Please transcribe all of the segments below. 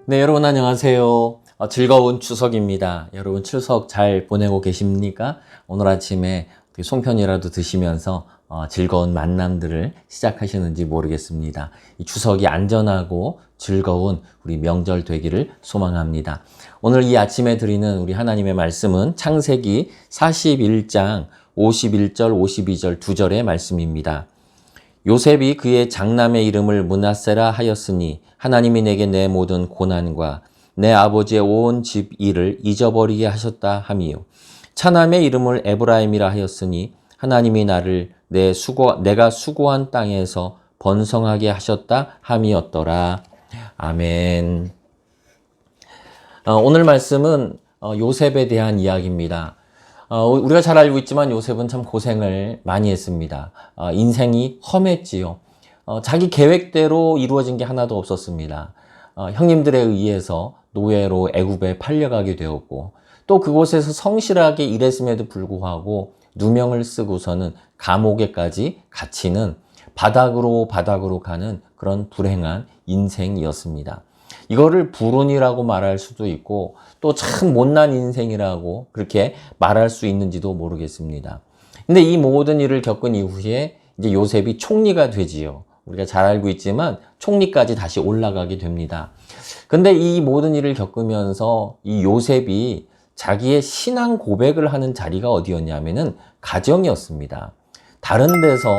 네, 여러분 안녕하세요. 즐거운 추석입니다. 여러분 추석 잘 보내고 계십니까? 오늘 아침에 송편이라도 드시면서 즐거운 만남들을 시작하시는지 모르겠습니다. 이 추석이 안전하고 즐거운 우리 명절 되기를 소망합니다. 오늘 이 아침에 드리는 우리 하나님의 말씀은 창세기 41장 51절, 52절 두 절의 말씀입니다. 요셉이 그의 장남의 이름을 므낫세라 하였으니 하나님이 내게 내 모든 고난과 내 아버지의 온 집 일을 잊어버리게 하셨다 함이요. 차남의 이름을 에브라임이라 하였으니 하나님이 나를 내가 수고한 땅에서 번성하게 하셨다 함이었더라. 아멘. 오늘 말씀은 요셉에 대한 이야기입니다. 우리가 잘 알고 있지만 요셉은 참 고생을 많이 했습니다. 인생이 험했지요. 자기 계획대로 이루어진 게 하나도 없었습니다. 형님들에 의해서 노예로 애굽에 팔려가게 되었고 또 그곳에서 성실하게 일했음에도 불구하고 누명을 쓰고서는 감옥에까지 갇히는 바닥으로 가는 그런 불행한 인생이었습니다. 이거를 불운이라고 말할 수도 있고 또 참 못난 인생이라고 그렇게 말할 수 있는지도 모르겠습니다. 근데 이 모든 일을 겪은 이후에 이제 요셉이 총리가 되지요. 우리가 잘 알고 있지만 총리까지 다시 올라가게 됩니다. 근데 이 모든 일을 겪으면서 이 요셉이 자기의 신앙 고백을 하는 자리가 어디였냐면은 가정이었습니다. 다른 데서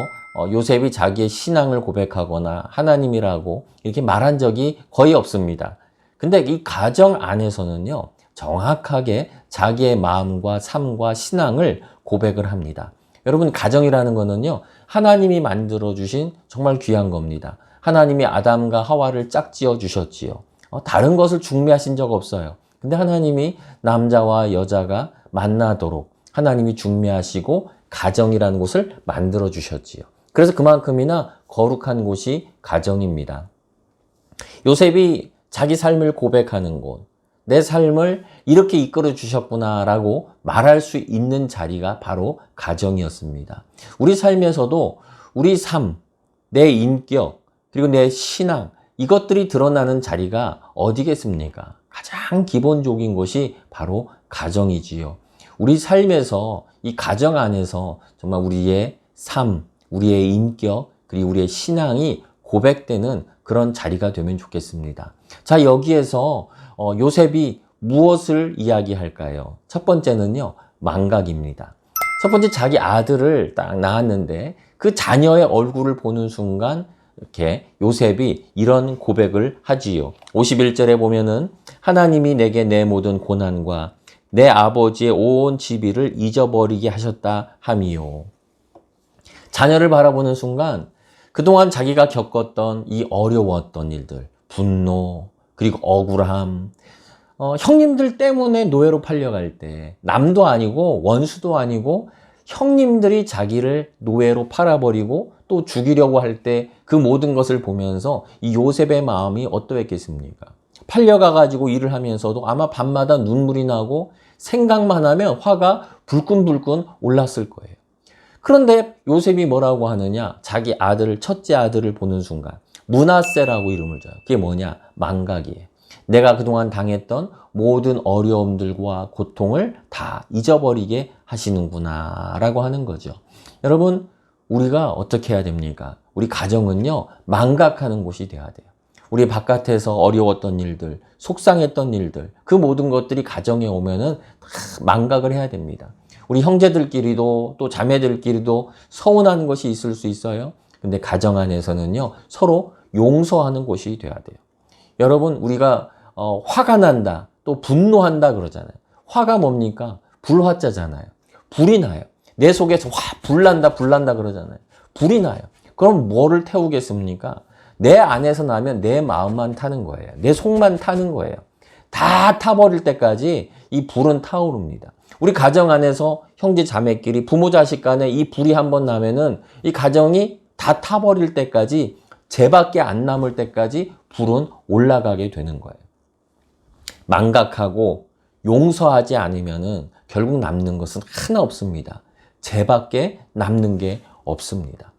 요셉이 자기의 신앙을 고백하거나 하나님이라고 이렇게 말한 적이 거의 없습니다. 근데 이 가정 안에서는요, 정확하게 자기의 마음과 삶과 신앙을 고백을 합니다. 여러분, 가정이라는 거는요, 하나님이 만들어주신 정말 귀한 겁니다. 하나님이 아담과 하와를 짝지어 주셨지요. 다른 것을 중매하신 적 없어요. 근데 하나님이 남자와 여자가 만나도록 하나님이 중매하시고 가정이라는 곳을 만들어 주셨지요. 그래서 그만큼이나 거룩한 곳이 가정입니다. 요셉이 자기 삶을 고백하는 곳, 내 삶을 이렇게 이끌어 주셨구나라고 말할 수 있는 자리가 바로 가정이었습니다. 우리 삶에서도 우리 삶, 내 인격, 그리고 내 신앙, 이것들이 드러나는 자리가 어디겠습니까? 가장 기본적인 것이 바로 가정이지요. 우리 삶에서 이 가정 안에서 정말 우리의 삶, 우리의 인격, 그리고 우리의 신앙이 고백되는 그런 자리가 되면 좋겠습니다. 자, 여기에서 요셉이 무엇을 이야기할까요? 첫 번째는요, 망각입니다. 첫 번째, 자기 아들을 딱 낳았는데 그 자녀의 얼굴을 보는 순간 이렇게 요셉이 이런 고백을 하지요. 51절에 보면은 하나님이 내게 내 모든 고난과 내 아버지의 온 집일을 잊어버리게 하셨다 함이요. 자녀를 바라보는 순간 그동안 자기가 겪었던 이 어려웠던 일들, 분노, 그리고 억울함, 형님들 때문에 노예로 팔려갈 때 남도 아니고 원수도 아니고 형님들이 자기를 노예로 팔아버리고 또 죽이려고 할 때 그 모든 것을 보면서 이 요셉의 마음이 어떠했겠습니까? 팔려가가지고 일을 하면서도 아마 밤마다 눈물이 나고 생각만 하면 화가 불끈불끈 올랐을 거예요. 그런데 요셉이 뭐라고 하느냐? 자기 아들을, 첫째 아들을 보는 순간 므낫세라고 이름을 줘요. 그게 뭐냐? 망각이에요. 내가 그동안 당했던 모든 어려움들과 고통을 다 잊어버리게 하시는구나 라고 하는 거죠. 여러분, 우리가 어떻게 해야 됩니까? 우리 가정은요, 망각하는 곳이 돼야 돼요. 우리 바깥에서 어려웠던 일들, 속상했던 일들, 그 모든 것들이 가정에 오면은 다 망각을 해야 됩니다. 우리 형제들끼리도 또 자매들끼리도 서운한 것이 있을 수 있어요. 근데 가정 안에서는요, 서로 용서하는 곳이 돼야 돼요. 여러분, 우리가 화가 난다, 또 분노한다 그러잖아요. 화가 뭡니까? 불화자잖아요. 불이 나요. 내 속에서 불난다 그러잖아요. 불이 나요. 그럼 뭐를 태우겠습니까? 내 안에서 나면 내 마음만 타는 거예요. 내 속만 타는 거예요. 다 타버릴 때까지 이 불은 타오릅니다. 우리 가정 안에서 형제 자매끼리 부모 자식 간에 이 불이 한번 나면은 이 가정이 다 타버릴 때까지, 죄밖에 안 남을 때까지 불은 올라가게 되는 거예요. 망각하고 용서하지 않으면은 결국 남는 것은 하나 없습니다. 죄밖에 남는 게 없습니다.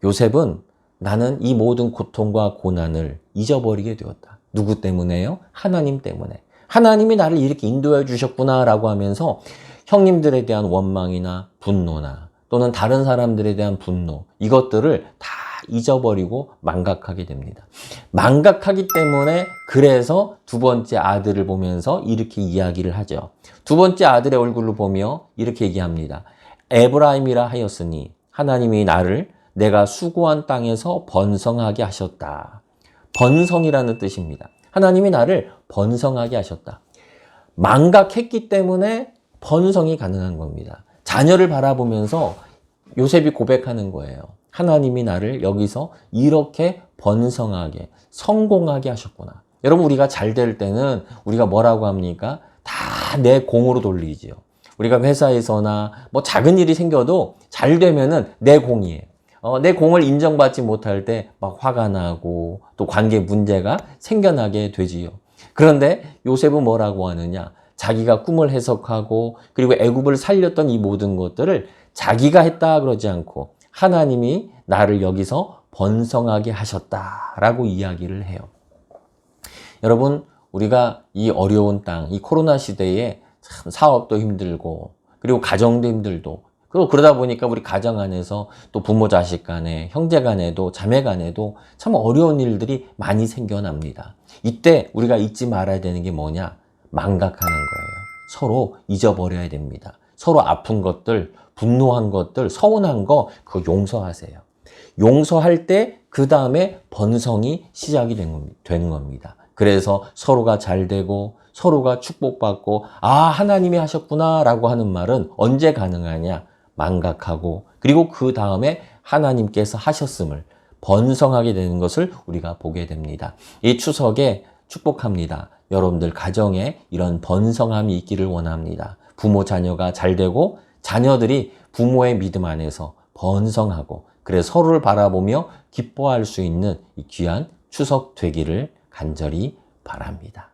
요셉은 나는 이 모든 고통과 고난을 잊어버리게 되었다. 누구 때문에요? 하나님 때문에. 하나님이 나를 이렇게 인도해 주셨구나라고 하면서 형님들에 대한 원망이나 분노나 또는 다른 사람들에 대한 분노, 이것들을 다 잊어버리고 망각하게 됩니다. 망각하기 때문에 그래서 두 번째 아들을 보면서 이렇게 이야기를 하죠. 두 번째 아들의 얼굴을 보며 이렇게 얘기합니다. 에브라임이라 하였으니 하나님이 나를 내가 수고한 땅에서 번성하게 하셨다. 번성이라는 뜻입니다. 하나님이 나를 번성하게 하셨다. 망각했기 때문에 번성이 가능한 겁니다. 자녀를 바라보면서 요셉이 고백하는 거예요. 하나님이 나를 여기서 이렇게 번성하게, 성공하게 하셨구나. 여러분, 우리가 잘 될 때는 우리가 뭐라고 합니까? 다 내 공으로 돌리죠. 우리가 회사에서나 뭐 작은 일이 생겨도 잘 되면은 내 공이에요. 내 공을 인정받지 못할 때 막 화가 나고 또 관계 문제가 생겨나게 되지요. 그런데 요셉은 뭐라고 하느냐? 자기가 꿈을 해석하고 그리고 애굽을 살렸던 이 모든 것들을 자기가 했다 그러지 않고 하나님이 나를 여기서 번성하게 하셨다라고 이야기를 해요. 여러분, 우리가 이 어려운 땅, 이 코로나 시대에 참 사업도 힘들고 그리고 가정도 힘들고 그러다 보니까 우리 가정 안에서 또 부모 자식 간에 형제 간에도 자매 간에도 참 어려운 일들이 많이 생겨납니다. 이때 우리가 잊지 말아야 되는 게 뭐냐? 망각하는 거예요. 서로 잊어버려야 됩니다. 서로 아픈 것들, 분노한 것들, 서운한 거 그거 용서하세요. 용서할 때 그 다음에 번성이 시작이 되는 겁니다. 그래서 서로가 잘 되고 서로가 축복받고 하나님이 하셨구나 라고 하는 말은 언제 가능하냐? 망각하고 그리고 그 다음에 하나님께서 하셨음을 번성하게 되는 것을 우리가 보게 됩니다. 이 추석에 축복합니다. 여러분들 가정에 이런 번성함이 있기를 원합니다. 부모 자녀가 잘 되고 자녀들이 부모의 믿음 안에서 번성하고 그래서 서로를 바라보며 기뻐할 수 있는 이 귀한 추석 되기를 간절히 바랍니다.